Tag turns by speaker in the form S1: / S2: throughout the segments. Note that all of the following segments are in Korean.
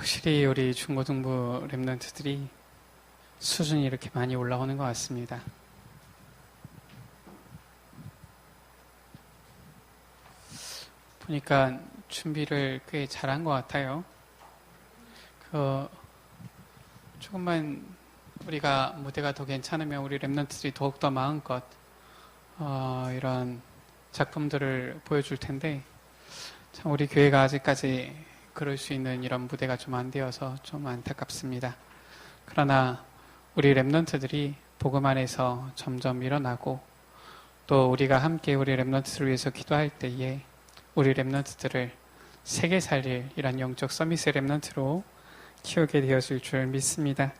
S1: 확실히 우리 중고등부 랩런트들이 수준이 이렇게 많이 올라오는 것 같습니다. 보니까 준비를 꽤 잘한 것 같아요. 조금만 우리가 무대가 더 괜찮으면 우리 랩런트들이 더욱더 마음껏 이런 작품들을 보여줄 텐데 참 우리 교회가 아직까지 그럴 수 있는 이런 무대가 좀 안 되어서 좀 안타깝습니다. 그러나 우리 랩런트들이 복음 안에서 점점 일어나고 또 우리가 함께 우리 랩런트들을 위해서 기도할 때에 우리 랩런트들을 세계 살릴 이런 영적 서밋의 랩런트로 키우게 되었을 줄 믿습니다.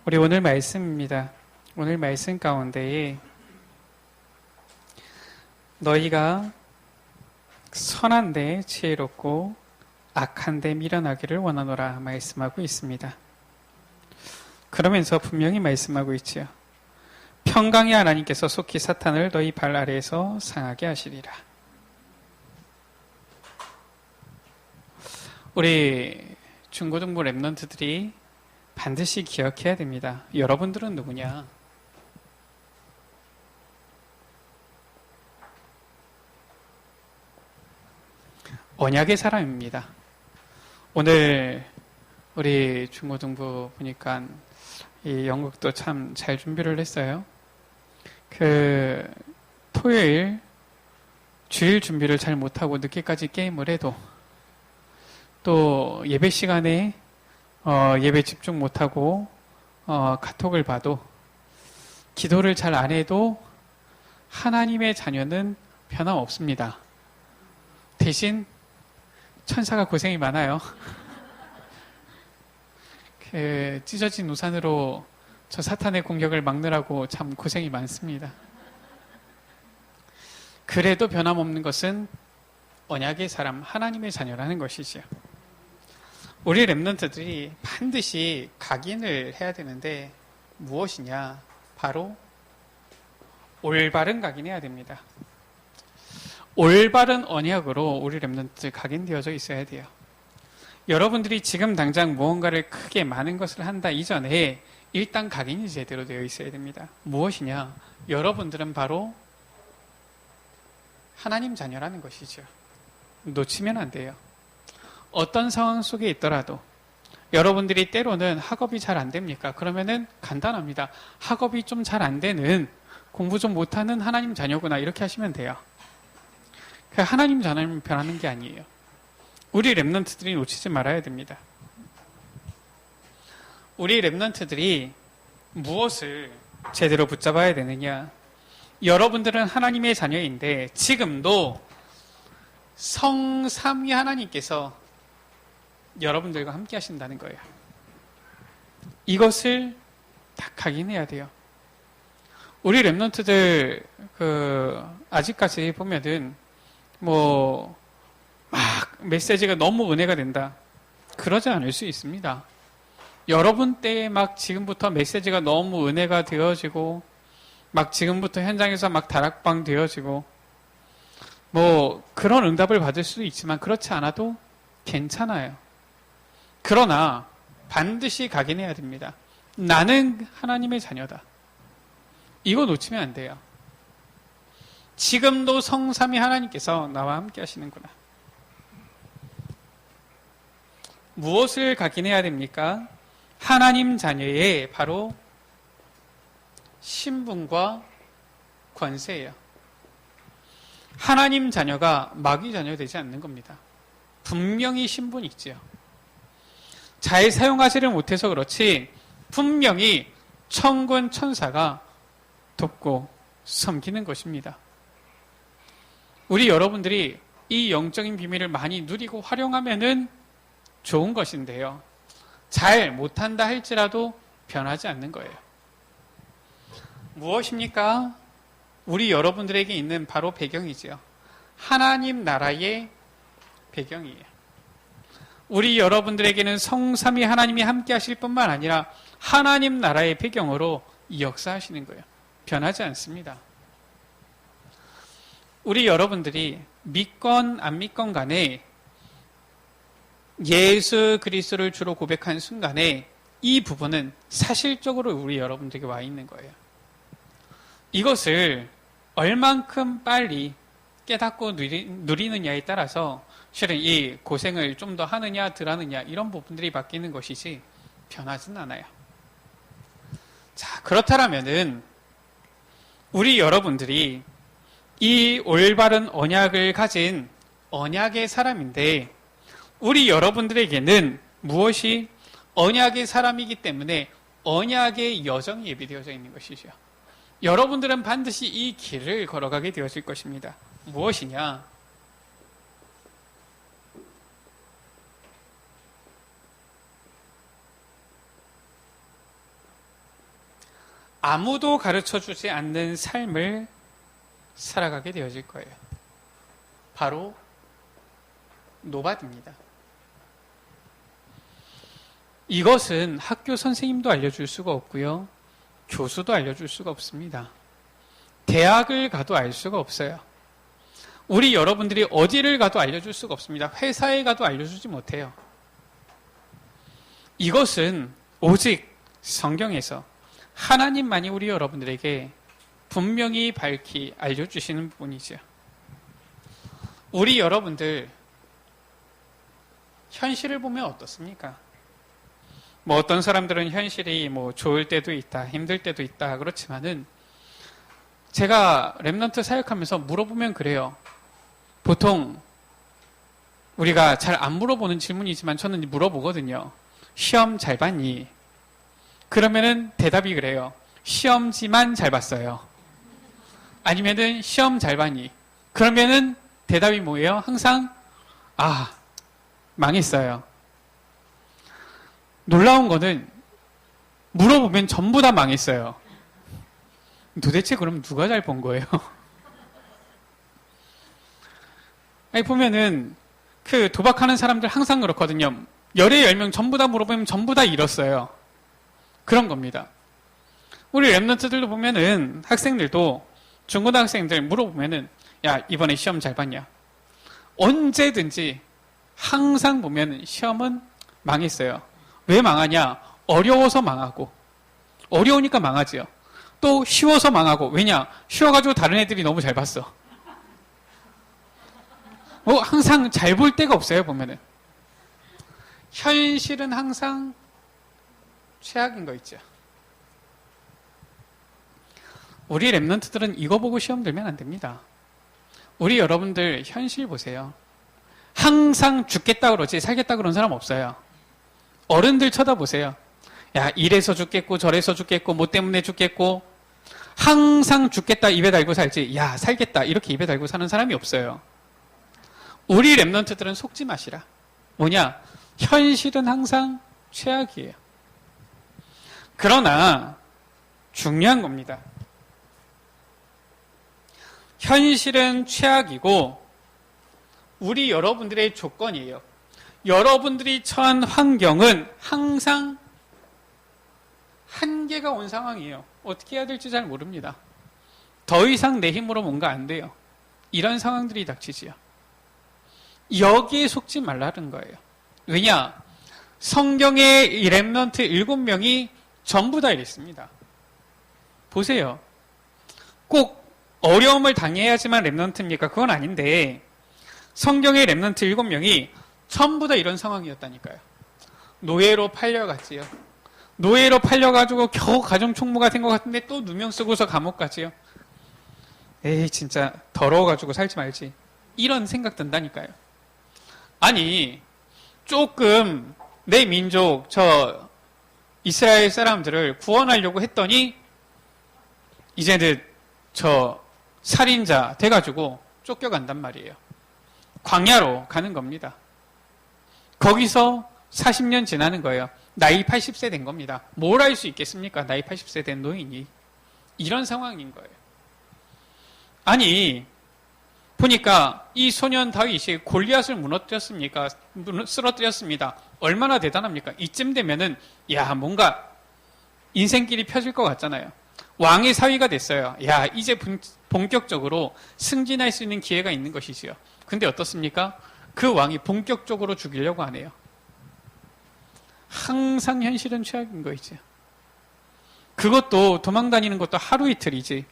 S1: 우리 오늘 말씀입니다. 오늘 말씀 가운데에 너희가 선한데 지혜롭고 악한데 미련하기를 원하노라 말씀하고 있습니다. 그러면서 분명히 말씀하고 있지요. 평강의 하나님께서 속히 사탄을 너희 발 아래에서 상하게 하시리라. 우리 중고등부 랩런트들이 반드시 기억해야 됩니다. 여러분들은 누구냐? 언약의 사람입니다. 오늘 우리 중고등부 보니까 이 연극도 참 잘 준비를 했어요. 토요일 주일 준비를 잘 못하고 늦게까지 게임을 해도 또 예배 시간에 예배 집중 못하고 카톡을 봐도 기도를 잘 안 해도 하나님의 자녀는 변함없습니다. 대신 천사가 고생이 많아요. 찢어진 우산으로 저 사탄의 공격을 막느라고 참 고생이 많습니다. 그래도 변함없는 것은 언약의 사람, 하나님의 자녀라는 것이지요. 우리 랩런트들이 반드시 각인을 해야 되는데 무엇이냐? 바로 올바른 각인해야 됩니다. 올바른 언약으로 우리 랩런트들 각인되어져 있어야 돼요. 여러분들이 지금 당장 무언가를 크게 많은 것을 한다 이전에 일단 각인이 제대로 되어 있어야 됩니다. 무엇이냐? 여러분들은 바로 하나님 자녀라는 것이죠. 놓치면 안 돼요. 어떤 상황 속에 있더라도 여러분들이 때로는 학업이 잘 안 됩니까? 그러면은 간단합니다. 학업이 좀 잘 안 되는 공부 좀 못하는 하나님 자녀구나 이렇게 하시면 돼요. 하나님 자녀는 변하는 게 아니에요. 우리 랩런트들이 놓치지 말아야 됩니다. 우리 랩런트들이 무엇을 제대로 붙잡아야 되느냐? 여러분들은 하나님의 자녀인데 지금도 성삼위 하나님께서 여러분들과 함께 하신다는 거예요. 이것을 다 각인해야 돼요. 우리 랩런트들 아직까지 보면은 막 메시지가 너무 은혜가 된다. 그러지 않을 수 있습니다. 여러분 때에 막 지금부터 메시지가 너무 은혜가 되어지고 막 지금부터 현장에서 막 다락방 되어지고 그런 응답을 받을 수도 있지만 그렇지 않아도 괜찮아요. 그러나 반드시 각인해야 됩니다. 나는 하나님의 자녀다. 이거 놓치면 안 돼요. 지금도 성삼위 하나님께서 나와 함께 하시는구나. 무엇을 각인해야 됩니까? 하나님 자녀의 바로 신분과 권세예요. 하나님 자녀가 마귀 자녀 되지 않는 겁니다. 분명히 신분이 있지요. 잘 사용하지를 못해서 그렇지 분명히 천군 천사가 돕고 섬기는 것입니다. 우리 여러분들이 이 영적인 비밀을 많이 누리고 활용하면은 좋은 것인데요. 잘 못한다 할지라도 변하지 않는 거예요. 무엇입니까? 우리 여러분들에게 있는 바로 배경이지요. 하나님 나라의 배경이에요. 우리 여러분들에게는 성삼위 하나님이 함께 하실 뿐만 아니라 하나님 나라의 배경으로 역사하시는 거예요. 변하지 않습니다. 우리 여러분들이 믿건 안 믿건 간에 예수 그리스도를 주로 고백한 순간에 이 부분은 사실적으로 우리 여러분들에게 와 있는 거예요. 이것을 얼만큼 빨리 깨닫고 누리느냐에 따라서 실은 이 고생을 좀 더 하느냐 덜 하느냐 이런 부분들이 바뀌는 것이지 변하진 않아요. 자, 그렇다면은 우리 여러분들이 이 올바른 언약을 가진 언약의 사람인데 우리 여러분들에게는 무엇이 언약의 사람이기 때문에 언약의 여정이 예비되어져 있는 것이죠. 여러분들은 반드시 이 길을 걸어가게 되어질 것입니다. 무엇이냐? 아무도 가르쳐주지 않는 삶을 살아가게 되어질 거예요. 바로 노바드입니다. 이것은 학교 선생님도 알려줄 수가 없고요. 교수도 알려줄 수가 없습니다. 대학을 가도 알 수가 없어요. 우리 여러분들이 어디를 가도 알려줄 수가 없습니다. 회사에 가도 알려주지 못해요. 이것은 오직 성경에서 하나님만이 우리 여러분들에게 분명히 밝히 알려주시는 부분이죠. 우리 여러분들 현실을 보면 어떻습니까? 뭐 어떤 사람들은 현실이 뭐 좋을 때도 있다, 힘들 때도 있다 그렇지만은 제가 랩넌트 사역하면서 물어보면 그래요. 보통 우리가 잘 안 물어보는 질문이지만 저는 물어보거든요. 시험 잘 봤니? 그러면은 대답이 그래요. 시험지만 잘 봤어요. 아니면은 시험 잘 봤니? 그러면은 대답이 뭐예요? 항상 망했어요. 놀라운 거는 물어보면 전부 다 망했어요. 도대체 그럼 누가 잘 본 거예요? 아니 보면은 그 도박하는 사람들 항상 그렇거든요. 열에 10명 전부 다 물어보면 전부 다 잃었어요. 그런 겁니다. 우리 랩런트들도 보면은 학생들도 중고등학생들 물어보면은 야 이번에 시험 잘 봤냐? 언제든지 항상 보면 시험은 망했어요. 왜 망하냐? 어려워서 망하고 어려우니까 망하지요. 또 쉬워서 망하고 왜냐? 쉬워가지고 다른 애들이 너무 잘 봤어. 항상 잘 볼 데가 없어요. 보면은 현실은 항상 최악인 거 있죠. 우리 랩런트들은 이거 보고 시험 들면 안 됩니다. 우리 여러분들 현실 보세요. 항상 죽겠다 그러지 살겠다 그런 사람 없어요. 어른들 쳐다보세요. 야 이래서 죽겠고 저래서 죽겠고 뭐 때문에 죽겠고 항상 죽겠다 입에 달고 살지 야 살겠다 이렇게 입에 달고 사는 사람이 없어요. 우리 랩런트들은 속지 마시라. 뭐냐? 현실은 항상 최악이에요. 그러나 중요한 겁니다. 현실은 최악이고 우리 여러분들의 조건이에요. 여러분들이 처한 환경은 항상 한계가 온 상황이에요. 어떻게 해야 될지 잘 모릅니다. 더 이상 내 힘으로 뭔가 안 돼요. 이런 상황들이 닥치지요. 여기에 속지 말라는 거예요. 왜냐? 성경의 이 랩런트 7명이 전부 다 이랬습니다. 보세요. 꼭 어려움을 당해야지만 랩런트입니까? 그건 아닌데 성경의 랩런트 7명이 전부 다 이런 상황이었다니까요. 노예로 팔려갔지요. 노예로 팔려가지고 겨우 가정총무가 된 것 같은데 또 누명 쓰고서 감옥 가지요. 에이 진짜 더러워가지고 살지 말지. 이런 생각 든다니까요. 아니 조금 내 민족 저 이스라엘 사람들을 구원하려고 했더니 이제는 저 살인자 돼가지고 쫓겨간단 말이에요. 광야로 가는 겁니다. 거기서 40년 지나는 거예요. 나이 80세 된 겁니다. 뭘 할 수 있겠습니까? 나이 80세 된 노인이. 이런 상황인 거예요. 아니 보니까 이 소년 다윗이 골리앗을 쓰러뜨렸습니다. 얼마나 대단합니까? 이쯤 되면은 야 뭔가 인생길이 펴질 것 같잖아요. 왕의 사위가 됐어요. 야 이제 본격적으로 승진할 수 있는 기회가 있는 것이지요. 근데 어떻습니까? 그 왕이 본격적으로 죽이려고 하네요. 항상 현실은 최악인 거이지. 그것도 도망다니는 것도 하루 이틀이지.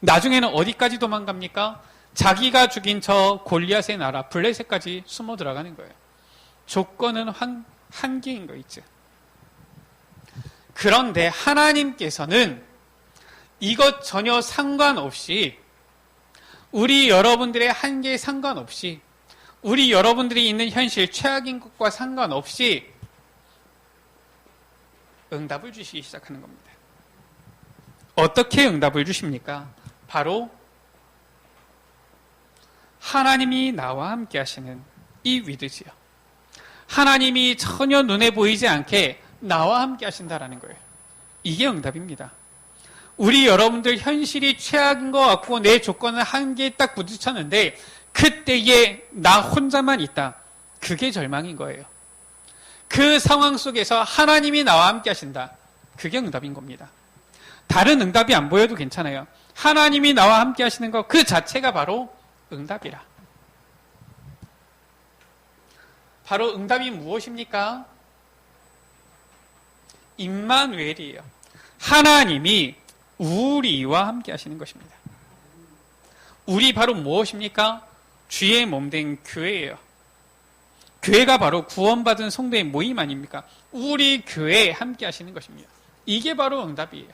S1: 나중에는 어디까지 도망갑니까? 자기가 죽인 저 골리앗의 나라 블레셋까지 숨어 들어가는 거예요. 조건은 한계인 거 있죠. 그런데 하나님께서는 이것 전혀 상관없이, 우리 여러분들의 한계에 상관없이, 우리 여러분들이 있는 현실 최악인 것과 상관없이 응답을 주시기 시작하는 겁니다. 어떻게 응답을 주십니까? 바로 하나님이 나와 함께 하시는 이 위드지요. 하나님이 전혀 눈에 보이지 않게 나와 함께 하신다라는 거예요. 이게 응답입니다. 우리 여러분들 현실이 최악인 것 같고 내 조건은 한계에 딱 부딪혔는데 그때에 나 혼자만 있다. 그게 절망인 거예요. 그 상황 속에서 하나님이 나와 함께 하신다. 그게 응답인 겁니다. 다른 응답이 안 보여도 괜찮아요. 하나님이 나와 함께 하시는 것 그 자체가 바로 응답이라. 바로 응답이 무엇입니까? 임마누엘이에요. 하나님이 우리와 함께 하시는 것입니다. 우리 바로 무엇입니까? 주의 몸된 교회예요. 교회가 바로 구원받은 성도의 모임 아닙니까? 우리 교회에 함께 하시는 것입니다. 이게 바로 응답이에요.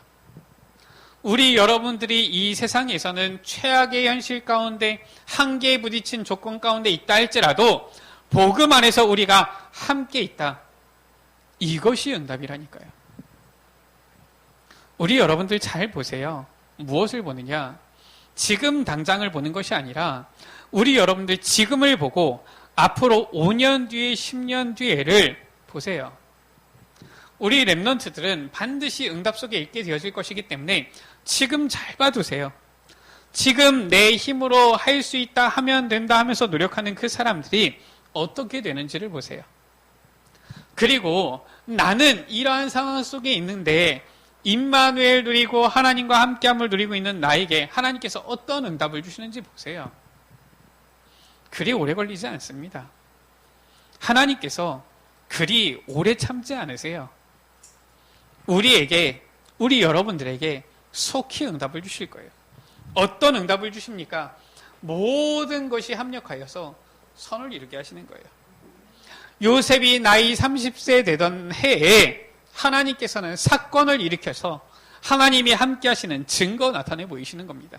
S1: 우리 여러분들이 이 세상에서는 최악의 현실 가운데 한계에 부딪힌 조건 가운데 있다 할지라도 복음 안에서 우리가 함께 있다. 이것이 응답이라니까요. 우리 여러분들 잘 보세요. 무엇을 보느냐? 지금 당장을 보는 것이 아니라 우리 여러분들 지금을 보고 앞으로 5년 뒤에 10년 뒤에를 보세요. 우리 랩넌트들은 반드시 응답 속에 있게 되어질 것이기 때문에 지금 잘 봐두세요. 지금 내 힘으로 할 수 있다, 하면 된다 하면서 노력하는 그 사람들이 어떻게 되는지를 보세요. 그리고 나는 이러한 상황 속에 있는데 임마누엘 누리고 하나님과 함께함을 누리고 있는 나에게 하나님께서 어떤 응답을 주시는지 보세요. 그리 오래 걸리지 않습니다. 하나님께서 그리 오래 참지 않으세요. 우리에게, 우리 여러분들에게 속히 응답을 주실 거예요. 어떤 응답을 주십니까? 모든 것이 합력하여서 선을 이루게 하시는 거예요. 요셉이 나이 30세 되던 해에 하나님께서는 사건을 일으켜서 하나님이 함께 하시는 증거 나타내 보이시는 겁니다.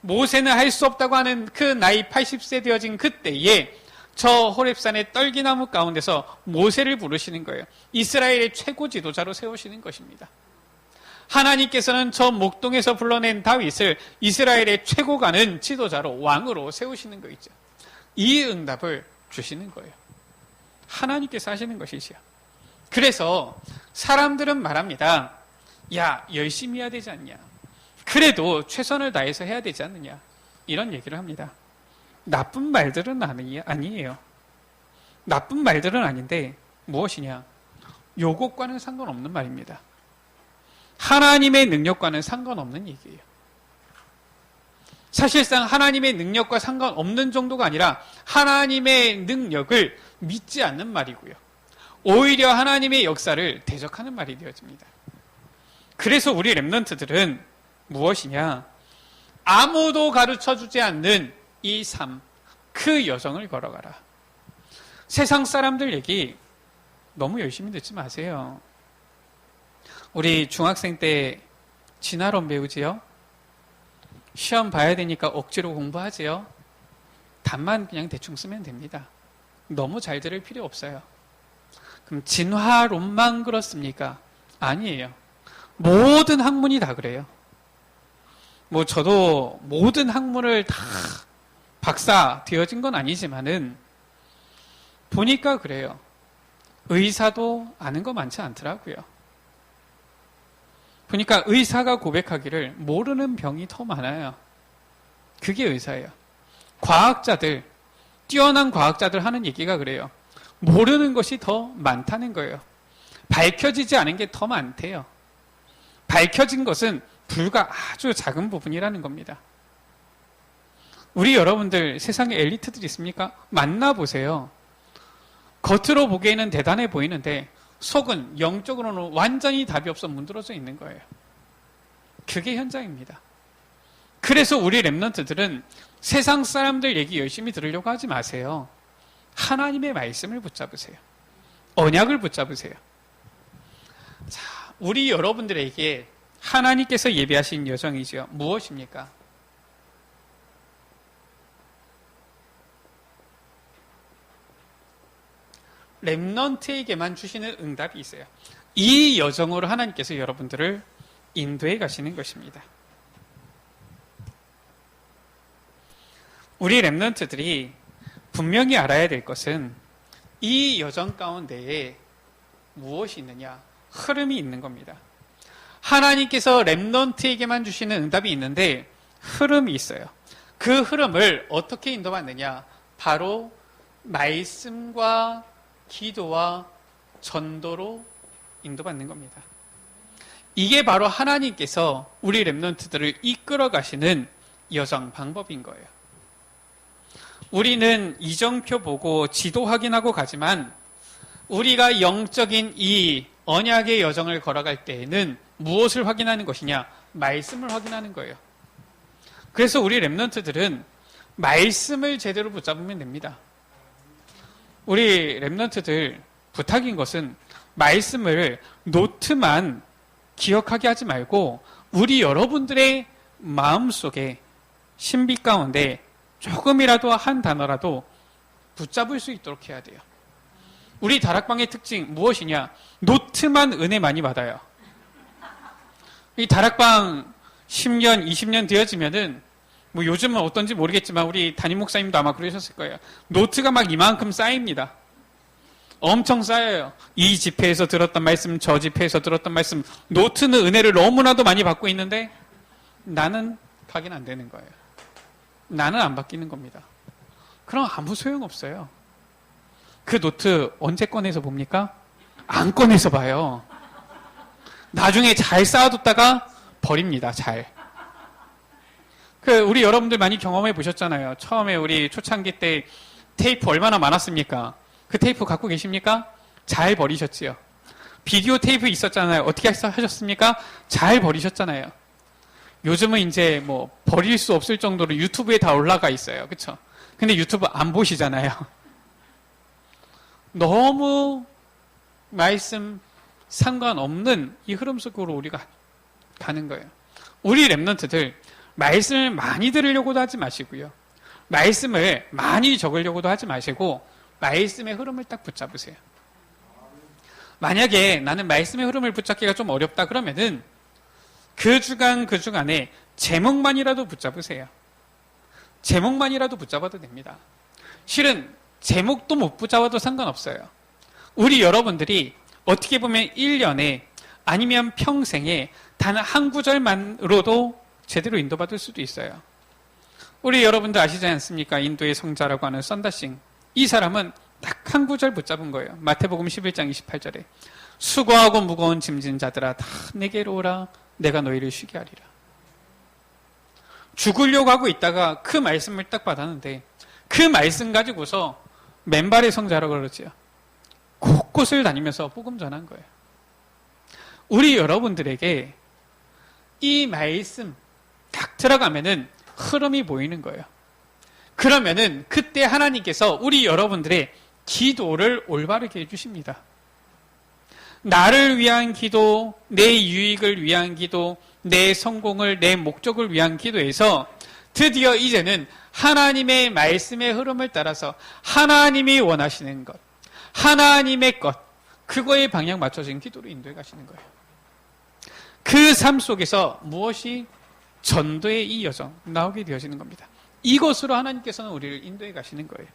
S1: 모세는 할 수 없다고 하는 그 나이 80세 되어진 그때에 저 호렙산의 떨기나무 가운데서 모세를 부르시는 거예요. 이스라엘의 최고 지도자로 세우시는 것입니다. 하나님께서는 저 목동에서 불러낸 다윗을 이스라엘의 최고 가는 지도자로, 왕으로 세우시는 거 있죠. 이 응답을 주시는 거예요. 하나님께서 하시는 것이지요. 그래서 사람들은 말합니다. 야, 열심히 해야 되지 않냐? 그래도 최선을 다해서 해야 되지 않느냐? 이런 얘기를 합니다. 나쁜 말들은 아니에요. 나쁜 말들은 아닌데 무엇이냐? 요것과는 상관없는 말입니다. 하나님의 능력과는 상관없는 얘기예요. 사실상 하나님의 능력과 상관없는 정도가 아니라 하나님의 능력을 믿지 않는 말이고요. 오히려 하나님의 역사를 대적하는 말이 되어집니다. 그래서 우리 랩넌트들은 무엇이냐? 아무도 가르쳐주지 않는 이 삶, 그 여정을 걸어가라. 세상 사람들 얘기 너무 열심히 듣지 마세요. 우리 중학생 때 진화론 배우지요? 시험 봐야 되니까 억지로 공부하지요? 답만 그냥 대충 쓰면 됩니다. 너무 잘 들을 필요 없어요. 그럼 진화론만 그렇습니까? 아니에요. 모든 학문이 다 그래요. 뭐 저도 모든 학문을 다 박사 되어진 건 아니지만은 보니까 그래요. 의사도 아는 거 많지 않더라고요. 보니까 의사가 고백하기를 모르는 병이 더 많아요. 그게 의사예요. 과학자들, 뛰어난 과학자들 하는 얘기가 그래요. 모르는 것이 더 많다는 거예요. 밝혀지지 않은 게 더 많대요. 밝혀진 것은 불과 아주 작은 부분이라는 겁니다. 우리 여러분들 세상에 엘리트들 있습니까? 만나보세요. 겉으로 보기에는 대단해 보이는데 속은 영적으로는 완전히 답이 없어 문드러져 있는 거예요. 그게 현장입니다. 그래서 우리 렘넌트들은 세상 사람들 얘기 열심히 들으려고 하지 마세요. 하나님의 말씀을 붙잡으세요. 언약을 붙잡으세요. 자, 우리 여러분들에게 하나님께서 예비하신 여정이죠. 무엇입니까? 렘넌트에게만 주시는 응답이 있어요. 이 여정으로 하나님께서 여러분들을 인도해 가시는 것입니다. 우리 렘넌트들이 분명히 알아야 될 것은 이 여정 가운데에 무엇이 있느냐? 흐름이 있는 겁니다. 하나님께서 렘넌트에게만 주시는 응답이 있는데 흐름이 있어요. 그 흐름을 어떻게 인도받느냐? 바로 말씀과 기도와 전도로 인도받는 겁니다. 이게 바로 하나님께서 우리 렘넌트들을 이끌어 가시는 여정 방법인 거예요. 우리는 이정표 보고 지도 확인하고 가지만 우리가 영적인 이 언약의 여정을 걸어갈 때에는 무엇을 확인하는 것이냐? 말씀을 확인하는 거예요. 그래서 우리 렘넌트들은 말씀을 제대로 붙잡으면 됩니다. 우리 렘넌트들 부탁인 것은 말씀을 노트만 기억하게 하지 말고 우리 여러분들의 마음속에 신비 가운데 조금이라도 한 단어라도 붙잡을 수 있도록 해야 돼요. 우리 다락방의 특징 무엇이냐? 노트만 은혜 많이 받아요. 이 다락방 10년, 20년 되어지면은 뭐 요즘은 어떤지 모르겠지만 우리 담임 목사님도 아마 그러셨을 거예요. 노트가 막 이만큼 쌓입니다. 엄청 쌓여요. 이 집회에서 들었던 말씀, 저 집회에서 들었던 말씀, 노트는 은혜를 너무나도 많이 받고 있는데 나는 확인 안 되는 거예요. 나는 안 바뀌는 겁니다. 그럼 아무 소용없어요. 그 노트 언제 꺼내서 봅니까? 안 꺼내서 봐요. 나중에 잘 쌓아뒀다가 버립니다. 잘. 우리 여러분들 많이 경험해 보셨잖아요. 처음에 우리 초창기 때 테이프 얼마나 많았습니까? 그 테이프 갖고 계십니까? 잘 버리셨지요. 비디오 테이프 있었잖아요. 어떻게 하셨습니까? 잘 버리셨잖아요. 요즘은 이제 뭐 버릴 수 없을 정도로 유튜브에 다 올라가 있어요. 그렇죠? 근데 유튜브 안 보시잖아요. 너무 말씀 상관없는 이 흐름 속으로 우리가 가는 거예요. 우리 렘넌트들 말씀을 많이 들으려고도 하지 마시고요. 말씀을 많이 적으려고도 하지 마시고 말씀의 흐름을 딱 붙잡으세요. 만약에 나는 말씀의 흐름을 붙잡기가 좀 어렵다 그러면은 그 주간에 제목만이라도 붙잡으세요. 제목만이라도 붙잡아도 됩니다. 실은 제목도 못 붙잡아도 상관없어요. 우리 여러분들이 어떻게 보면 1년에 아니면 평생에 단 한 구절만으로도 제대로 인도받을 수도 있어요. 우리 여러분들 아시지 않습니까? 인도의 성자라고 하는 썬다싱. 이 사람은 딱 한 구절 붙잡은 거예요. 마태복음 11장 28절에 수고하고 무거운 짐진 자들아 다 내게로 오라 내가 너희를 쉬게 하리라. 죽으려고 하고 있다가 그 말씀을 딱 받았는데 그 말씀 가지고서 맨발의 성자라고 그러죠. 곳곳을 다니면서 복음 전한 거예요. 우리 여러분들에게 이 말씀 딱 들어가면은 흐름이 보이는 거예요. 그러면은 그때 하나님께서 우리 여러분들의 기도를 올바르게 해주십니다. 나를 위한 기도, 내 유익을 위한 기도, 내 성공을, 내 목적을 위한 기도에서 드디어 이제는 하나님의 말씀의 흐름을 따라서 하나님이 원하시는 것, 하나님의 것, 그거에 방향 맞춰진 기도로 인도해 가시는 거예요. 그 삶 속에서 무엇이 전도의 이 여정 나오게 되어지는 겁니다. 이것으로 하나님께서는 우리를 인도해 가시는 거예요.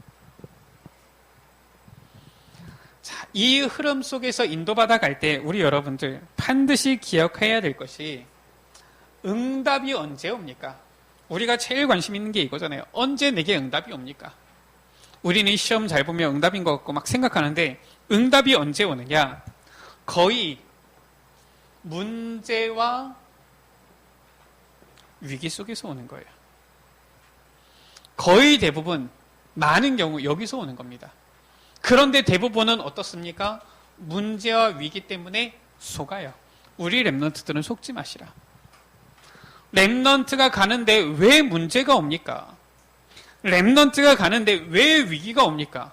S1: 자, 이 흐름 속에서 인도받아 갈 때 우리 여러분들 반드시 기억해야 될 것이 응답이 언제 옵니까? 우리가 제일 관심 있는 게 이거잖아요. 언제 내게 응답이 옵니까? 우리는 시험 잘 보면 응답인 것 같고 막 생각하는데 응답이 언제 오느냐? 거의 문제와 위기 속에서 오는 거예요. 거의 대부분 많은 경우 여기서 오는 겁니다. 그런데 대부분은 어떻습니까? 문제와 위기 때문에 속아요. 우리 렘넌트들은 속지 마시라. 렘넌트가 가는데 왜 문제가 옵니까? 렘넌트가 가는데 왜 위기가 옵니까?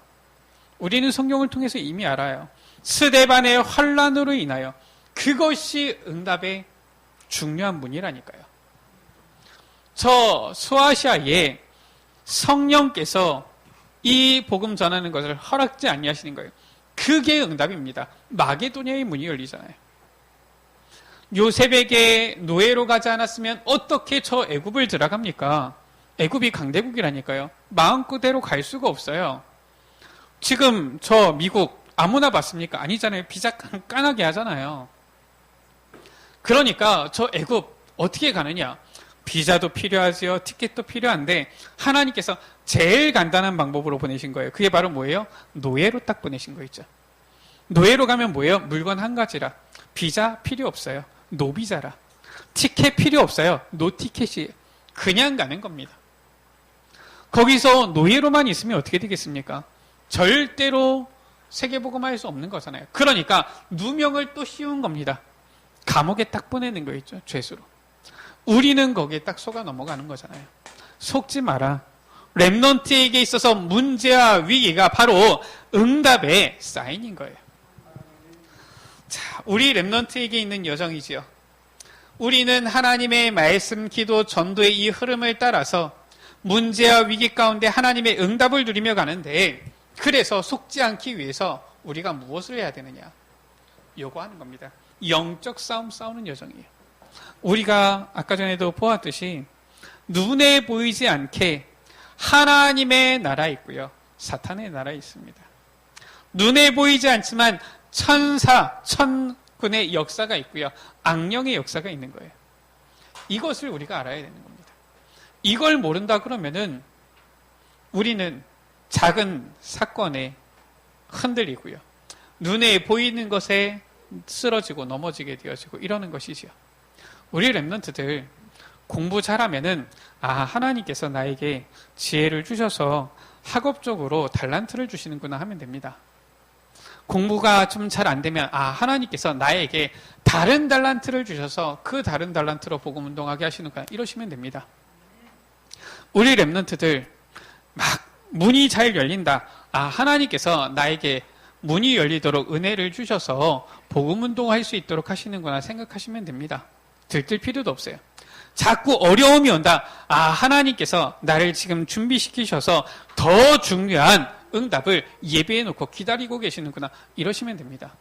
S1: 우리는 성경을 통해서 이미 알아요. 스데반의 환란으로 인하여 그것이 응답의 중요한 문이라니까요. 저 소아시아에 성령께서 이 복음 전하는 것을 허락지 아니하시는 거예요. 그게 응답입니다. 마게도냐의 문이 열리잖아요. 요셉에게 노예로 가지 않았으면 어떻게 저 애굽을 들어갑니까? 애굽이 강대국이라니까요. 마음껏대로 갈 수가 없어요. 지금 저 미국 아무나 봤습니까? 아니잖아요. 비자 깐깐하게 하잖아요. 그러니까 저 애굽 어떻게 가느냐? 비자도 필요하지요. 티켓도 필요한데 하나님께서 제일 간단한 방법으로 보내신 거예요. 그게 바로 뭐예요? 노예로 딱 보내신 거 있죠. 노예로 가면 뭐예요? 물건 한 가지라. 비자 필요 없어요. 노비자라. 티켓 필요 없어요. 노티켓이 그냥 가는 겁니다. 거기서 노예로만 있으면 어떻게 되겠습니까? 절대로 세계복음화할 수 없는 거잖아요. 그러니까 누명을 또 씌운 겁니다. 감옥에 딱 보내는 거 있죠. 죄수로. 우리는 거기에 딱 속아 넘어가는 거잖아요. 속지 마라. 렘넌트에게 있어서 문제와 위기가 바로 응답의 사인인 거예요. 자, 우리 렘넌트에게 있는 여정이지요. 우리는 하나님의 말씀, 기도, 전도의 이 흐름을 따라서 문제와 위기 가운데 하나님의 응답을 누리며 가는데, 그래서 속지 않기 위해서 우리가 무엇을 해야 되느냐? 요거 하는 겁니다. 영적 싸움 싸우는 여정이에요. 우리가 아까 전에도 보았듯이 눈에 보이지 않게 하나님의 나라 있고요. 사탄의 나라 있습니다. 눈에 보이지 않지만 천사, 천군의 역사가 있고요. 악령의 역사가 있는 거예요. 이것을 우리가 알아야 되는 겁니다. 이걸 모른다 그러면은 우리는 작은 사건에 흔들리고요. 눈에 보이는 것에 쓰러지고 넘어지게 되어지고 이러는 것이지요. 우리 렘넌트들 공부 잘하면은 하나님께서 나에게 지혜를 주셔서 학업적으로 달란트를 주시는구나 하면 됩니다. 공부가 좀 잘 안 되면 하나님께서 나에게 다른 달란트를 주셔서 그 다른 달란트로 복음 운동하게 하시는구나 이러시면 됩니다. 우리 렘넌트들 막 문이 잘 열린다. 하나님께서 나에게 문이 열리도록 은혜를 주셔서 복음 운동할 수 있도록 하시는구나 생각하시면 됩니다. 들뜰 필요도 없어요. 자꾸 어려움이 온다. 하나님께서 나를 지금 준비시키셔서 더 중요한 응답을 예배해 놓고 기다리고 계시는구나 이러시면 됩니다.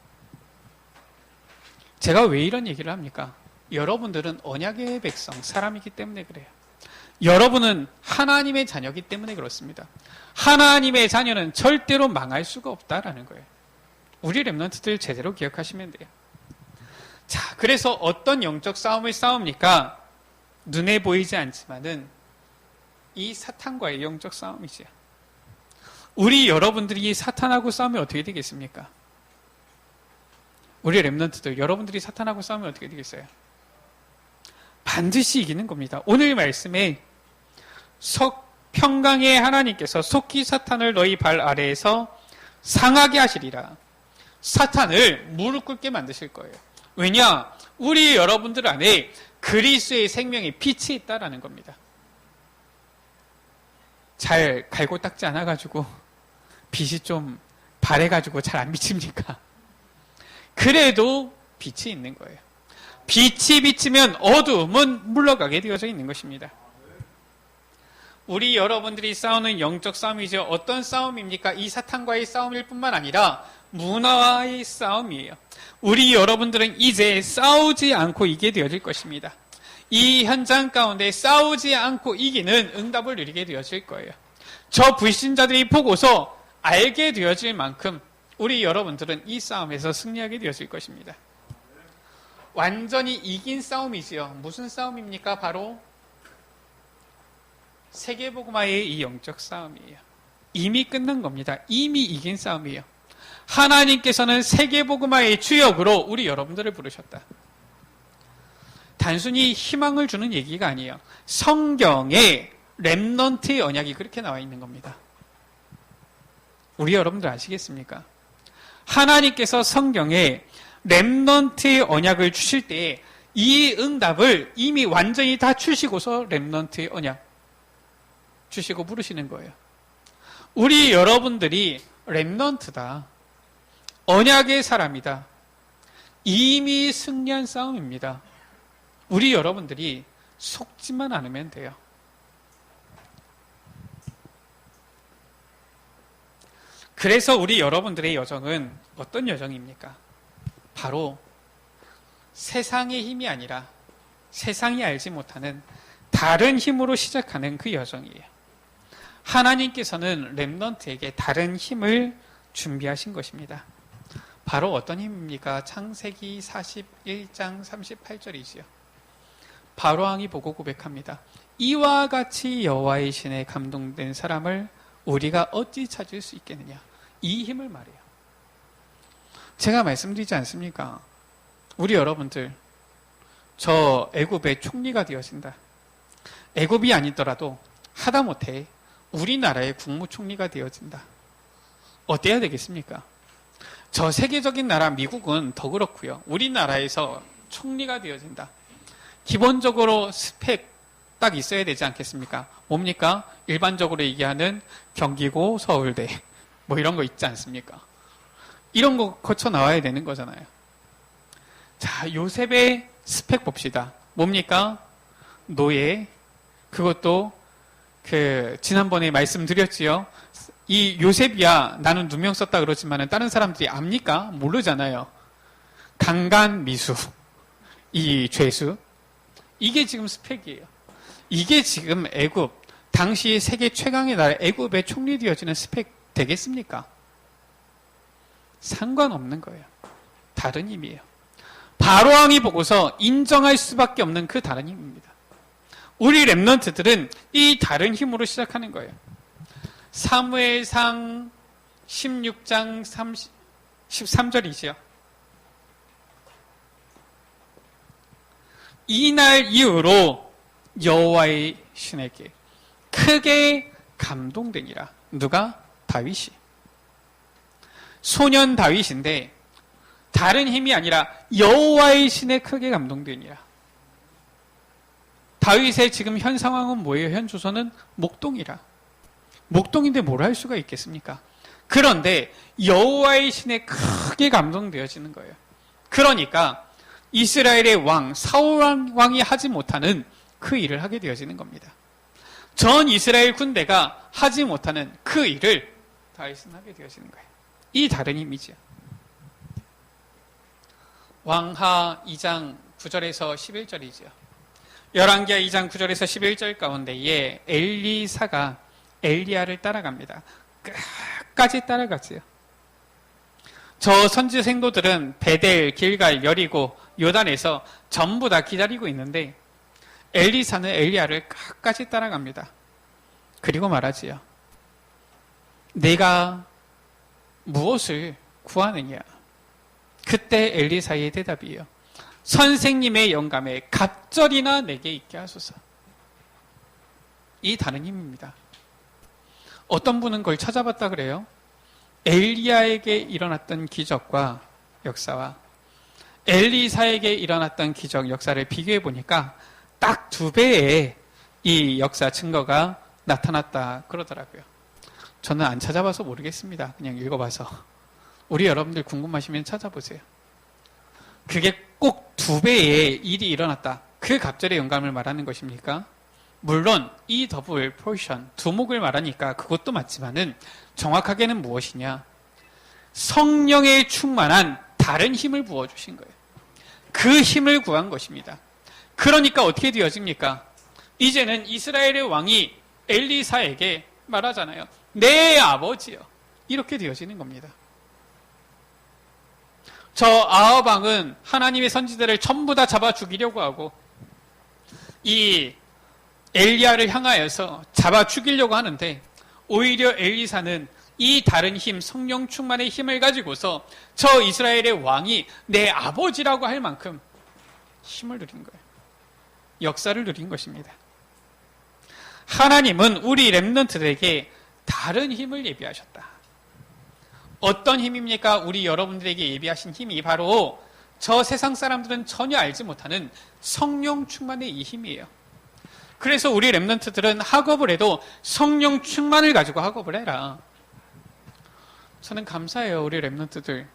S1: 제가 왜 이런 얘기를 합니까? 여러분들은 언약의 백성, 사람이기 때문에 그래요. 여러분은 하나님의 자녀이기 때문에 그렇습니다. 하나님의 자녀는 절대로 망할 수가 없다라는 거예요. 우리 렘넌트들 제대로 기억하시면 돼요. 자, 그래서 어떤 영적 싸움을 싸웁니까? 눈에 보이지 않지만은 이 사탄과의 영적 싸움이죠. 우리 여러분들이 사탄하고 싸우면 어떻게 되겠습니까? 우리 렘넌트들 여러분들이 사탄하고 싸우면 어떻게 되겠어요? 반드시 이기는 겁니다. 오늘 말씀에 평강의 하나님께서 속히 사탄을 너희 발 아래에서 상하게 하시리라. 사탄을 무릎 꿇게 만드실 거예요. 왜냐? 우리 여러분들 안에 그리스도의 생명의 빛이 있다라는 겁니다. 잘 갈고 닦지 않아가지고 빛이 좀 바래가지고 잘 안 비칩니까? 그래도 빛이 있는 거예요. 빛이 비치면 어두움은 물러가게 되어져 있는 것입니다. 우리 여러분들이 싸우는 영적 싸움이죠. 어떤 싸움입니까? 이 사탄과의 싸움일 뿐만 아니라 문화와의 싸움이에요. 우리 여러분들은 이제 싸우지 않고 이기게 되어질 것입니다. 이 현장 가운데 싸우지 않고 이기는 응답을 누리게 되어질 거예요. 저 불신자들이 보고서 알게 되어질 만큼 우리 여러분들은 이 싸움에서 승리하게 되어질 것입니다. 완전히 이긴 싸움이지요. 무슨 싸움입니까? 바로 세계복음화의 이 영적 싸움이에요. 이미 끝난 겁니다. 이미 이긴 싸움이에요. 하나님께서는 세계복음화의 주역으로 우리 여러분들을 부르셨다. 단순히 희망을 주는 얘기가 아니에요. 성경에 렘넌트의 언약이 그렇게 나와 있는 겁니다. 우리 여러분들 아시겠습니까? 하나님께서 성경에 렘넌트의 언약을 주실 때 이 응답을 이미 완전히 다 주시고서 렘넌트의 언약 주시고 부르시는 거예요. 우리 여러분들이 렘넌트다. 언약의 사람이다. 이미 승리한 싸움입니다. 우리 여러분들이 속지만 않으면 돼요. 그래서 우리 여러분들의 여정은 어떤 여정입니까? 바로 세상의 힘이 아니라 세상이 알지 못하는 다른 힘으로 시작하는 그 여정이에요. 하나님께서는 렘넌트에게 다른 힘을 준비하신 것입니다. 바로 어떤 힘입니까? 창세기 41장 38절이지요. 바로왕이 보고 고백합니다. 이와 같이 여호와의 신에 감동된 사람을 우리가 어찌 찾을 수 있겠느냐. 이 힘을 말해요. 제가 말씀드리지 않습니까? 우리 여러분들, 저 애굽의 총리가 되어진다. 애굽이 아니더라도 하다못해 우리나라의 국무총리가 되어진다. 어때야 되겠습니까? 저 세계적인 나라 미국은 더 그렇고요. 우리나라에서 총리가 되어진다. 기본적으로 스펙 딱 있어야 되지 않겠습니까? 뭡니까? 일반적으로 얘기하는 경기고 서울대 뭐 이런 거 있지 않습니까? 이런 거 거쳐 나와야 되는 거잖아요. 자, 요셉의 스펙 봅시다. 뭡니까? 노예. 그것도 지난번에 말씀드렸지요. 이 요셉이야 나는 누명 썼다 그러지만 다른 사람들이 압니까? 모르잖아요. 강간미수, 이 죄수, 이게 지금 스펙이에요. 이게 지금 애굽, 당시 세계 최강의 나라 애굽의 총리 되어지는 스펙 되겠습니까? 상관없는 거예요. 다른 힘이에요. 바로왕이 보고서 인정할 수밖에 없는 그 다른 힘입니다. 우리 렘넌트들은 이 다른 힘으로 시작하는 거예요. 사무엘상 16장 13절이지요. 이날 이후로 여호와의 신에게 크게 감동되니라. 누가? 다윗이. 소년 다윗인데 다른 힘이 아니라 여호와의 신에 크게 감동되니라. 다윗의 지금 현 상황은 뭐예요? 현 주소는 목동이라. 목동인데 뭘 할 수가 있겠습니까? 그런데 여호와의 신에 크게 감동되어지는 거예요. 그러니까 이스라엘의 왕 사울 왕이 하지 못하는 그 일을 하게 되어지는 겁니다. 전 이스라엘 군대가 하지 못하는 그 일을 다윗은 하게 되어지는 거예요. 이 다른 힘이죠. 왕하 2장 9절에서 11절이죠. 열왕기하 2장 9절에서 11절 가운데에 엘리사가 엘리야를 따라갑니다. 끝까지 따라갔어요. 저 선지 생도들은 베델, 길갈, 여리고, 요단에서 전부 다 기다리고 있는데 엘리사는 엘리야를 끝까지 따라갑니다. 그리고 말하지요. 내가 무엇을 구하느냐? 그때 엘리사의 대답이에요. 선생님의 영감에 갑절이나 내게 있게 하소서. 이 다른 힘입니다. 어떤 분은 그걸 찾아봤다 그래요. 엘리야에게 일어났던 기적과 역사와 엘리사에게 일어났던 기적, 역사를 비교해 보니까 딱 2배의 이 역사 증거가 나타났다 그러더라고요. 저는 안 찾아봐서 모르겠습니다. 그냥 읽어봐서. 우리 여러분들 궁금하시면 찾아보세요. 그게 꼭 2배의 일이 일어났다. 그 갑절의 영감을 말하는 것입니까? 물론 이 더블 포션, 두목을 말하니까 그것도 맞지만은 정확하게는 무엇이냐? 성령에 충만한 다른 힘을 부어주신 거예요. 그 힘을 구한 것입니다. 그러니까 어떻게 되어집니까? 이제는 이스라엘의 왕이 엘리사에게 말하잖아요. 내 아버지요. 이렇게 되어지는 겁니다. 저 아합 왕은 하나님의 선지자를 전부 다 잡아 죽이려고 하고 이 엘리야를 향하여서 잡아 죽이려고 하는데 오히려 엘리사는 이 다른 힘, 성령 충만의 힘을 가지고서 저 이스라엘의 왕이 내 아버지라고 할 만큼 힘을 누린 거예요. 역사를 누린 것입니다. 하나님은 우리 렘넌트들에게 다른 힘을 예비하셨다. 어떤 힘입니까? 우리 여러분들에게 예비하신 힘이 바로 저 세상 사람들은 전혀 알지 못하는 성령 충만의 이 힘이에요. 그래서 우리 렘넌트들은 학업을 해도 성령 충만을 가지고 학업을 해라. 저는 감사해요. 우리 렘넌트들.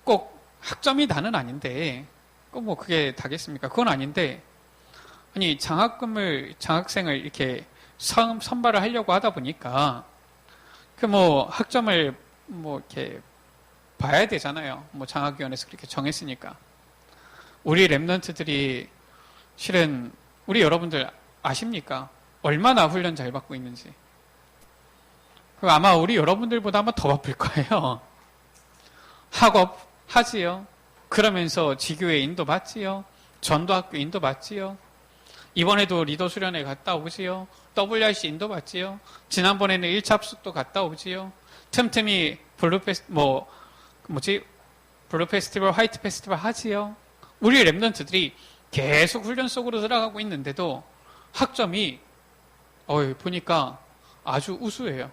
S1: 꼭 학점이 다는 아닌데 꼭 뭐 그게 다겠습니까? 그건 아닌데 아니 장학생을 이렇게 선발을 하려고 하다 보니까 그 뭐 학점을 뭐 이렇게 봐야 되잖아요. 뭐 장학위원회에서 그렇게 정했으니까. 우리 렘넌트들이 실은 우리 여러분들 아십니까? 얼마나 훈련 잘 받고 있는지. 아마 우리 여러분들보다 아마 더 바쁠 거예요. 학업 하지요. 그러면서 지교회 인도 받지요. 전도학교 인도 받지요. 이번에도 리더 수련회 갔다 오지요. WRC 인도 받지요. 지난번에는 1차 합숙도 갔다 오지요. 틈틈이 블루 페스티벌, 화이트 페스티벌 하지요. 우리 렘넌트들이 계속 훈련 속으로 들어가고 있는데도 학점이 보니까 아주 우수해요.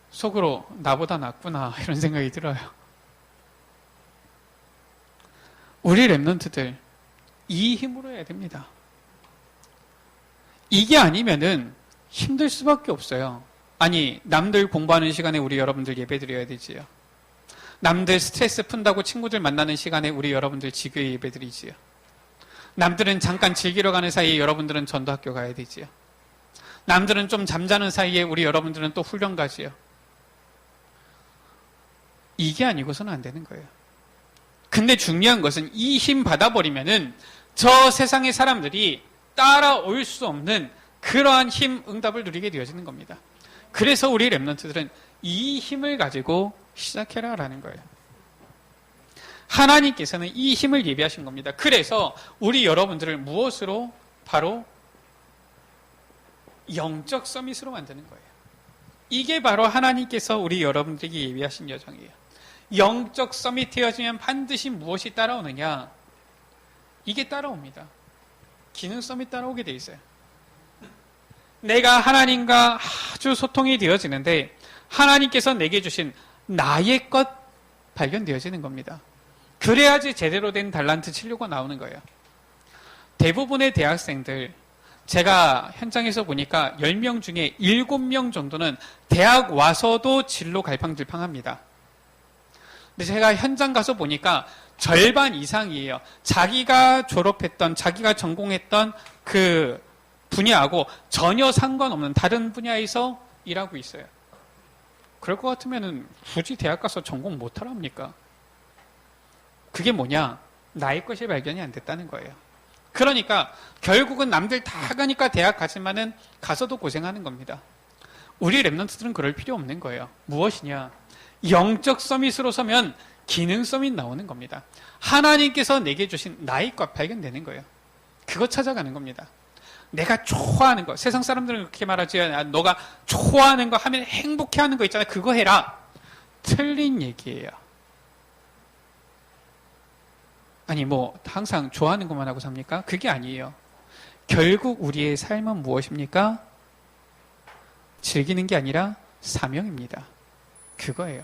S1: 속으로 나보다 낫구나 이런 생각이 들어요. 우리 렘넌트들 이 힘으로 해야 됩니다. 이게 아니면은 힘들 수밖에 없어요. 아니 남들 공부하는 시간에 우리 여러분들 예배 드려야 되지요. 남들 스트레스 푼다고 친구들 만나는 시간에 우리 여러분들 지교회 예배 드리지요. 남들은 잠깐 즐기러 가는 사이에 여러분들은 전도학교 가야 되지요. 남들은 좀 잠자는 사이에 우리 여러분들은 또 훈련 가지요. 이게 아니고서는 안 되는 거예요. 근데 중요한 것은 이 힘 받아버리면은 저 세상의 사람들이 따라올 수 없는 그러한 힘, 응답을 누리게 되어지는 겁니다. 그래서 우리 렘넌트들은 이 힘을 가지고 시작해라라는 거예요. 하나님께서는 이 힘을 예비하신 겁니다. 그래서 우리 여러분들을 무엇으로? 바로 영적 서밋으로 만드는 거예요. 이게 바로 하나님께서 우리 여러분들에게 예비하신 여정이에요. 영적 서밋 되어지면 반드시 무엇이 따라오느냐? 이게 따라옵니다. 기능 서밋 따라오게 돼 있어요. 내가 하나님과 아주 소통이 되어지는데 하나님께서 내게 주신 나의 것 발견되어지는 겁니다. 그래야지 제대로 된 달란트 치료가 나오는 거예요. 대부분의 대학생들, 제가 현장에서 보니까 10명 중에 7명 정도는 대학 와서도 진로 갈팡질팡합니다. 근데 제가 현장 가서 보니까 절반 이상이에요. 자기가 졸업했던, 자기가 전공했던 그 분야하고 전혀 상관없는 다른 분야에서 일하고 있어요. 그럴 것 같으면은 굳이 대학 가서 전공 못하랍니까? 그게 뭐냐? 나의 것이 발견이 안 됐다는 거예요. 그러니까 결국은 남들 다 가니까 대학 가지만은 가서도 고생하는 겁니다. 우리 렘넌트들은 그럴 필요 없는 거예요. 무엇이냐? 영적 서밋으로 서면 기능 서밋 나오는 겁니다. 하나님께서 내게 주신 나의 것 발견되는 거예요. 그거 찾아가는 겁니다. 내가 좋아하는 거, 세상 사람들은 그렇게 말하지, 너가 좋아하는 거 하면 행복해하는 거 있잖아요. 그거 해라. 틀린 얘기예요. 아니 뭐 항상 좋아하는 것만 하고 삽니까? 그게 아니에요. 결국 우리의 삶은 무엇입니까? 즐기는 게 아니라 사명입니다. 그거예요.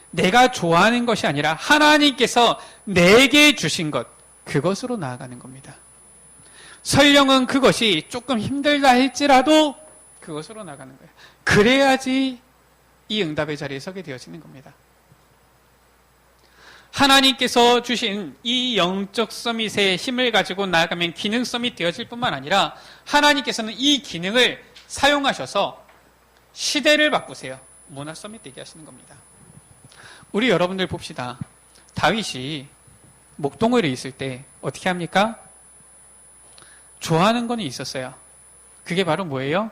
S1: 내가 좋아하는 것이 아니라 하나님께서 내게 주신 것, 그것으로 나아가는 겁니다. 설령은 그것이 조금 힘들다 할지라도 그것으로 나가는 거예요. 그래야지 이 응답의 자리에 서게 되어지는 겁니다. 하나님께서 주신 이 영적 서밋의 힘을 가지고 나아가면 기능 서밋 되어질 뿐만 아니라 하나님께서는 이 기능을 사용하셔서 시대를 바꾸세요. 문화 서밋 되게 하시는 겁니다. 우리 여러분들 봅시다. 다윗이 목동을에 있을 때 어떻게 합니까? 좋아하는 거는 있었어요. 그게 바로 뭐예요?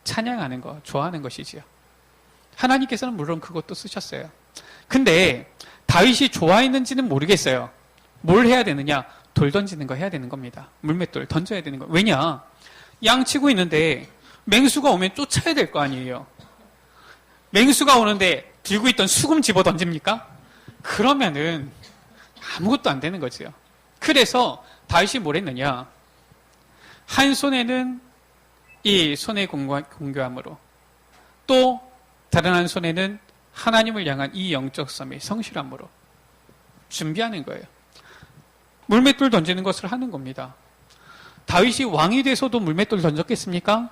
S1: 찬양하는 거, 좋아하는 것이지요. 하나님께서는 물론 그것도 쓰셨어요. 근데 다윗이 좋아했는지는 모르겠어요. 뭘 해야 되느냐? 돌 던지는 거 해야 되는 겁니다. 물맷돌 던져야 되는 거. 왜냐? 양 치고 있는데 맹수가 오면 쫓아야 될 거 아니에요. 맹수가 오는데 들고 있던 수금 집어 던집니까? 그러면은 아무것도 안 되는 거죠. 그래서 다윗이 뭘 했느냐? 한 손에는 이 손의 공교함으로, 또 다른 한 손에는 하나님을 향한 이 영적 썸이 성실함으로 준비하는 거예요. 물맷돌 던지는 것을 하는 겁니다. 다윗이 왕이 돼서도 물맷돌 던졌겠습니까?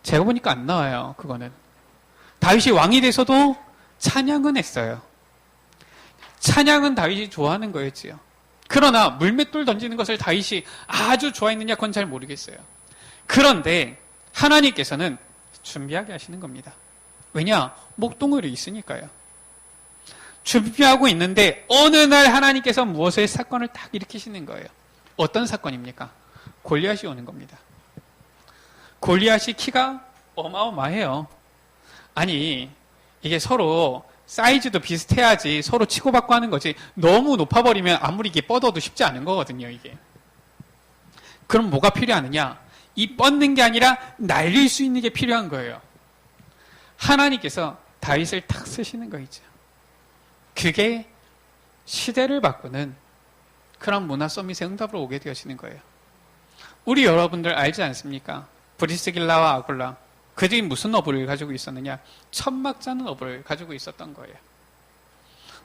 S1: 제가 보니까 안 나와요. 그거는. 다윗이 왕이 돼서도 찬양은 했어요. 찬양은 다윗이 좋아하는 거였지요. 그러나 물맷돌 던지는 것을 다윗이 아주 좋아했느냐 그건 잘 모르겠어요. 그런데 하나님께서는 준비하게 하시는 겁니다. 왜냐? 목동을이 있으니까요. 준비하고 있는데 어느 날 하나님께서 무엇의 사건을 딱 일으키시는 거예요. 어떤 사건입니까? 골리앗이 오는 겁니다. 골리앗이 키가 어마어마해요. 아니, 이게 서로 사이즈도 비슷해야지 서로 치고받고 하는 거지 너무 높아버리면 아무리 이게 뻗어도 쉽지 않은 거거든요, 이게. 그럼 뭐가 필요하느냐? 이 뻗는 게 아니라 날릴 수 있는 게 필요한 거예요. 하나님께서 다윗을 탁 쓰시는 거이죠. 그게 시대를 바꾸는 그런 문화 서밋의 응답으로 오게 되어지는 거예요. 우리 여러분들 알지 않습니까? 브리스길라와 아굴라. 그들이 무슨 어부를 가지고 있었느냐? 천막 짜는 어부를 가지고 있었던 거예요.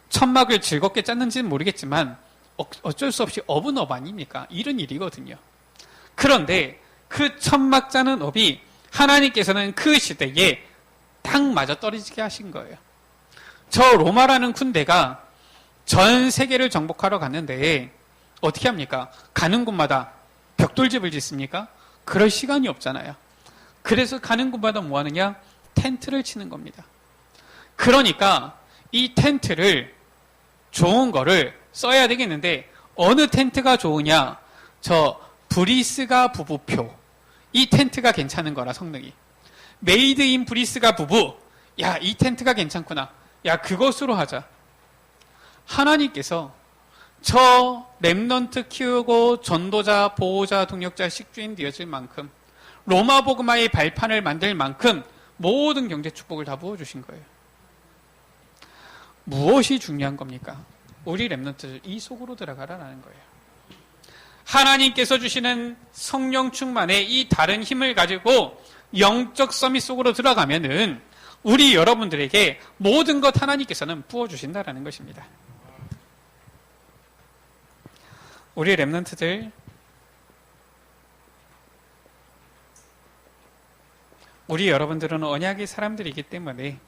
S1: 천막을 즐겁게 짰는지는 모르겠지만 어쩔 수 없이 업은 업 아닙니까? 이런 일이거든요. 그런데 그 천막 짜는 업이 하나님께서는 그 시대에 딱 맞아 떨어지게 하신 거예요. 저 로마라는 군대가 전 세계를 정복하러 갔는데 어떻게 합니까? 가는 곳마다 벽돌집을 짓습니까? 그럴 시간이 없잖아요. 그래서 가는 곳마다 뭐 하느냐? 텐트를 치는 겁니다. 그러니까 이 텐트를 좋은 거를 써야 되겠는데 어느 텐트가 좋으냐? 저 브리스가 부부표. 이 텐트가 괜찮은 거라 성능이. 메이드 인 브리스가 부부. 야, 이 텐트가 괜찮구나. 야, 그것으로 하자. 하나님께서 저 렘넌트 키우고 전도자, 보호자, 동역자, 식주인 되어질 만큼 로마 복음화의 발판을 만들 만큼 모든 경제 축복을 다 부어주신 거예요. 무엇이 중요한 겁니까? 우리 렘넌트들 이 속으로 들어가라는 거예요. 하나님께서 주시는 성령 충만의 이 다른 힘을 가지고 영적 서밋 속으로 들어가면은 우리 여러분들에게 모든 것 하나님께서는 부어주신다라는 것입니다. 우리 렘넌트들 우리 여러분들은 언약의 사람들이기 때문에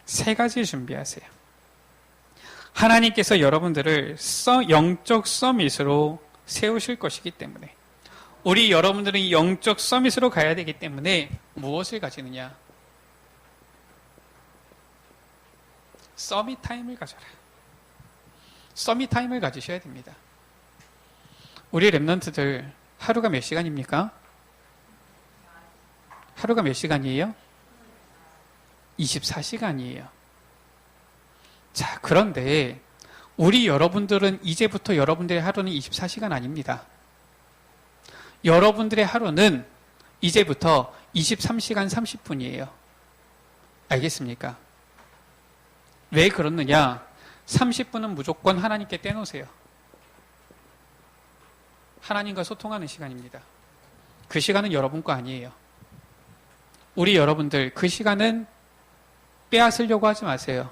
S1: 세 가지 준비하세요. 하나님께서 여러분들을 영적 서밋으로 세우실 것이기 때문에 우리 여러분들은 영적 서밋으로 가야 되기 때문에 무엇을 가지느냐? 서밋 타임을 가져라. 서밋 타임을 가지셔야 됩니다. 우리 렘넌트들 하루가 몇 시간입니까? 하루가 몇 시간이에요? 24시간이에요. 자, 그런데 우리 여러분들은 이제부터 여러분들의 하루는 24시간 아닙니다. 여러분들의 하루는 이제부터 23시간 30분이에요. 알겠습니까? 왜 그렇느냐? 30분은 무조건 하나님께 떼놓으세요. 하나님과 소통하는 시간입니다. 그 시간은 여러분 거 아니에요. 우리 여러분들 그 시간은 빼앗으려고 하지 마세요.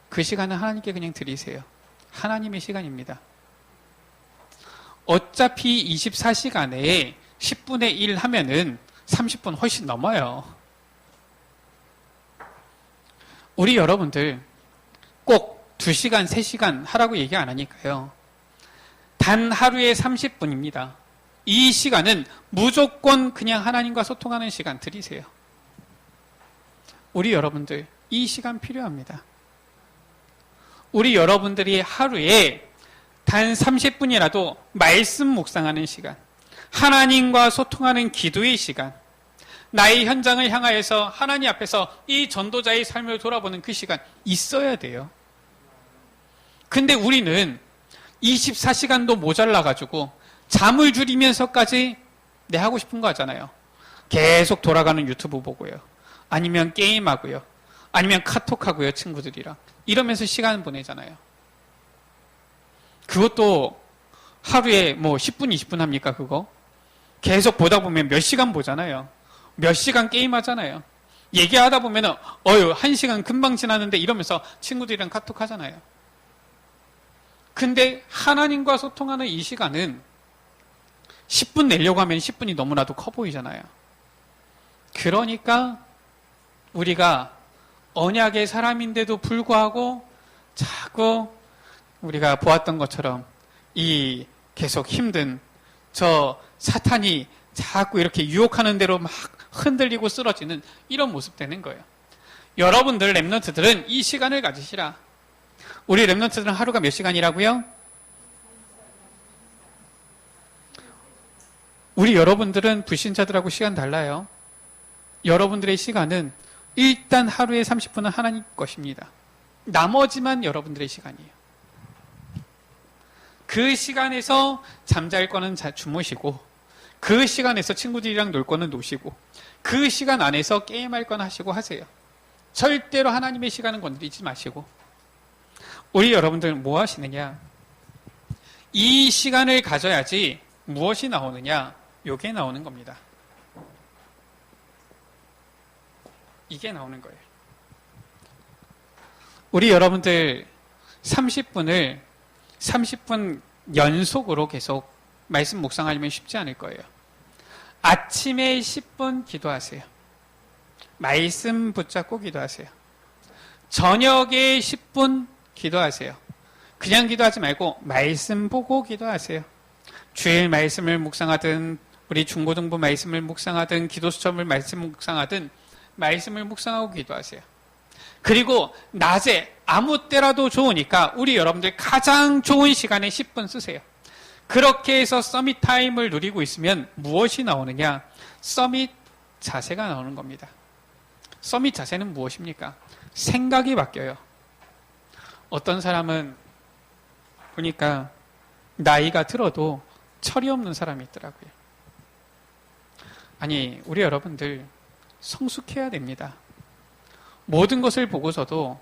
S1: 그 시간은 하나님께 그냥 드리세요. 하나님의 시간입니다. 어차피 24시간에 10분의 1 하면은 30분 훨씬 넘어요. 우리 여러분들 꼭 2시간, 3시간 하라고 얘기 안 하니까요. 단 하루에 30분입니다. 이 시간은 무조건 그냥 하나님과 소통하는 시간 드리세요. 우리 여러분들 이 시간 필요합니다. 우리 여러분들이 하루에 단 30분이라도 말씀 묵상하는 시간, 하나님과 소통하는 기도의 시간, 나의 현장을 향하여서 하나님 앞에서 이 전도자의 삶을 돌아보는 그 시간 있어야 돼요. 근데 우리는 24시간도 모자라가지고 잠을 줄이면서까지 내 하고 싶은 거 하잖아요. 계속 돌아가는 유튜브 보고요. 아니면 게임하고요. 아니면 카톡하고요, 친구들이랑. 이러면서 시간 보내잖아요. 그것도 하루에 뭐 10분, 20분 합니까, 그거? 계속 보다 보면 몇 시간 보잖아요. 몇 시간 게임하잖아요. 얘기하다 보면은, 어휴, 1시간 금방 지났는데 이러면서 친구들이랑 카톡 하잖아요. 근데 하나님과 소통하는 이 시간은 10분 내려고 하면 10분이 너무나도 커 보이잖아요. 그러니까 우리가 언약의 사람인데도 불구하고 자꾸 우리가 보았던 것처럼 이 계속 힘든 저 사탄이 자꾸 이렇게 유혹하는 대로 막 흔들리고 쓰러지는 이런 모습 되는 거예요. 여러분들 랩런트들은 이 시간을 가지시라. 우리 랩런트들은 하루가 몇 시간이라고요? 우리 여러분들은 불신자들하고 시간 달라요. 여러분들의 시간은 일단 하루에 30분은 하나님 것입니다. 나머지만 여러분들의 시간이에요. 그 시간에서 잠잘 거는 주무시고, 그 시간에서 친구들이랑 놀 거는 노시고, 그 시간 안에서 게임할 건 하시고 하세요. 절대로 하나님의 시간은 건드리지 마시고. 우리 여러분들은 뭐 하시느냐? 이 시간을 가져야지 무엇이 나오느냐? 요게 나오는 겁니다. 이게 나오는 거예요. 우리 여러분들 30분을 30분 연속으로 계속 말씀 묵상하려면 쉽지 않을 거예요. 아침에 10분 기도하세요. 말씀 붙잡고 기도하세요. 저녁에 10분 기도하세요. 그냥 기도하지 말고 말씀 보고 기도하세요. 주일 말씀을 묵상하든 우리 중고등부 말씀을 묵상하든 기도 수첩을 말씀 묵상하든 말씀을 묵상하고 기도하세요. 그리고 낮에 아무 때라도 좋으니까 우리 여러분들 가장 좋은 시간에 10분 쓰세요. 그렇게 해서 서밋 타임을 누리고 있으면 무엇이 나오느냐? 서밋 자세가 나오는 겁니다. 서밋 자세는 무엇입니까? 생각이 바뀌어요. 어떤 사람은 보니까 나이가 들어도 철이 없는 사람이 있더라고요. 아니, 우리 여러분들 성숙해야 됩니다. 모든 것을 보고서도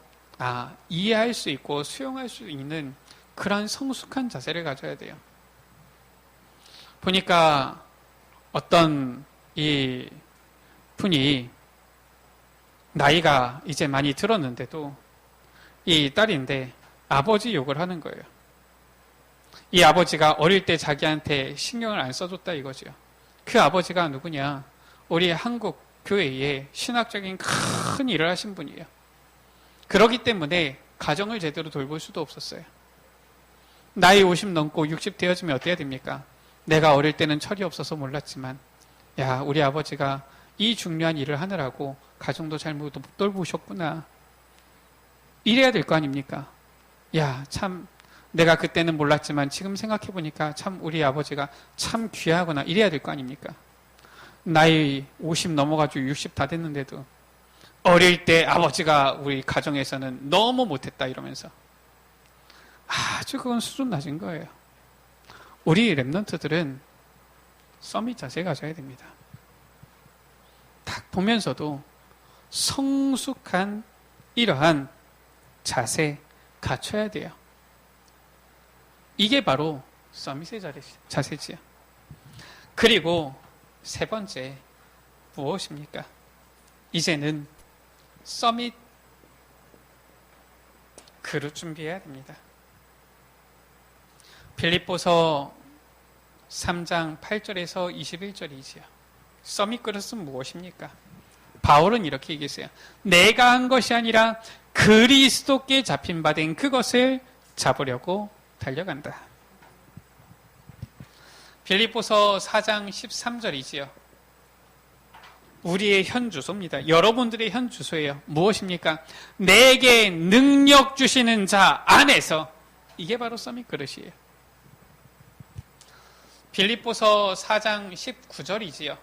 S1: 이해할 수 있고 수용할 수 있는 그런 성숙한 자세를 가져야 돼요. 보니까 어떤 이 분이 나이가 이제 많이 들었는데도 이 딸인데 아버지 욕을 하는 거예요. 이 아버지가 어릴 때 자기한테 신경을 안 써줬다 이거죠. 그 아버지가 누구냐? 우리 한국 교회에 신학적인 큰 일을 하신 분이에요. 그렇기 때문에 가정을 제대로 돌볼 수도 없었어요. 나이 50 넘고 60 되어지면 어때야 됩니까? 내가 어릴 때는 철이 없어서 몰랐지만 우리 아버지가 이 중요한 일을 하느라고 가정도 잘 못 돌보셨구나. 이래야 될 거 아닙니까? 참 내가 그때는 몰랐지만 지금 생각해보니까 참 우리 아버지가 참 귀하구나. 이래야 될 거 아닙니까? 나이 50 넘어가지고 60 다 됐는데도 어릴 때 아버지가 우리 가정에서는 너무 못했다 이러면서 아주 그건 수준 낮은 거예요. 우리 랩런트들은 서밋 자세 가져야 됩니다. 딱 보면서도 성숙한 이러한 자세 갖춰야 돼요. 이게 바로 서밋의 자세지요. 그리고 세 번째 무엇입니까? 이제는 서밋 그릇 준비해야 됩니다. 빌립보서 3장 8절에서 21절이지요. 서밋 그릇은 무엇입니까? 바울은 이렇게 얘기했어요. 내가 한 것이 아니라 그리스도께 잡힌 바 된 그것을 잡으려고 달려간다. 빌립보서 4장 13절이지요. 우리의 현 주소입니다. 여러분들의 현 주소예요. 무엇입니까? 내게 능력 주시는 자 안에서. 이게 바로 서밋 그릇이에요. 빌립보서 4장 19절이지요.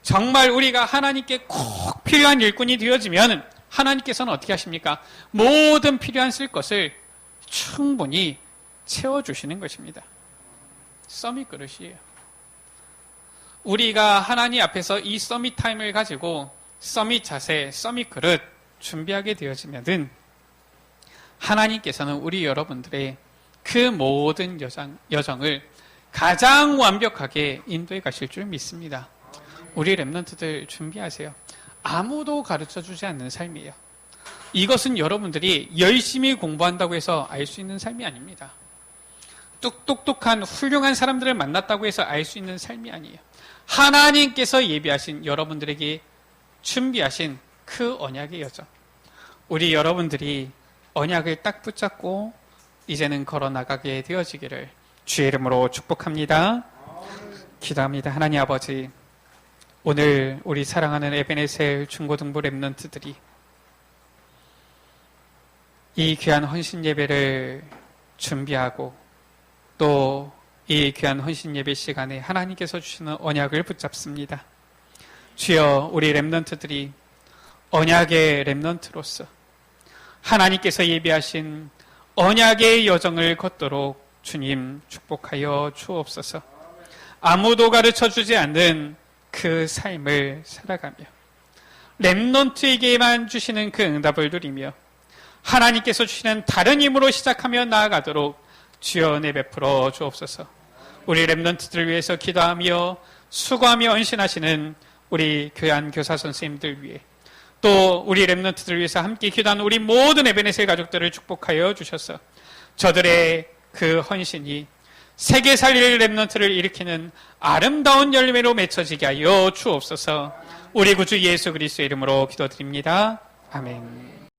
S1: 정말 우리가 하나님께 꼭 필요한 일꾼이 되어지면 하나님께서는 어떻게 하십니까? 모든 필요한 쓸 것을 충분히 채워주시는 것입니다. 서밋 그릇이에요. 우리가 하나님 앞에서 이 서밋 타임을 가지고 서밋 자세, 서밋 그릇 준비하게 되어지면은 하나님께서는 우리 여러분들의 그 모든 여정을 가장 완벽하게 인도해 가실 줄 믿습니다. 우리 랩런트들 준비하세요. 아무도 가르쳐 주지 않는 삶이에요. 이것은 여러분들이 열심히 공부한다고 해서 알 수 있는 삶이 아닙니다. 똑똑한 훌륭한 사람들을 만났다고 해서 알 수 있는 삶이 아니에요. 하나님께서 예비하신 여러분들에게 준비하신 그 언약의 여정. 우리 여러분들이 언약을 딱 붙잡고 이제는 걸어나가게 되어지기를 주의 이름으로 축복합니다. 기도합니다. 하나님 아버지, 오늘 우리 사랑하는 에베네셀 중고등부 랩런트들이 이 귀한 헌신 예배를 준비하고 또 이 귀한 헌신 예배 시간에 하나님께서 주시는 언약을 붙잡습니다. 주여, 우리 랩런트들이 언약의 랩런트로서 하나님께서 예비하신 언약의 여정을 걷도록 주님 축복하여 주옵소서. 아무도 가르쳐주지 않는 그 삶을 살아가며 랩런트에게만 주시는 그 응답을 누리며 하나님께서 주시는 다른 힘으로 시작하며 나아가도록 주여 은혜 베풀어 주옵소서. 우리 랩런트들을 위해서 기도하며 수고하며 헌신하시는 우리 교양 교사 선생님들 위해 또 우리 랩런트들을 위해서 함께 기도하는 우리 모든 에베네셀 가족들을 축복하여 주셔서 저들의 그 헌신이 세계 살릴 랩런트를 일으키는 아름다운 열매로 맺혀지게 하여 주옵소서. 우리 구주 예수 그리스도의 이름으로 기도드립니다. 아멘.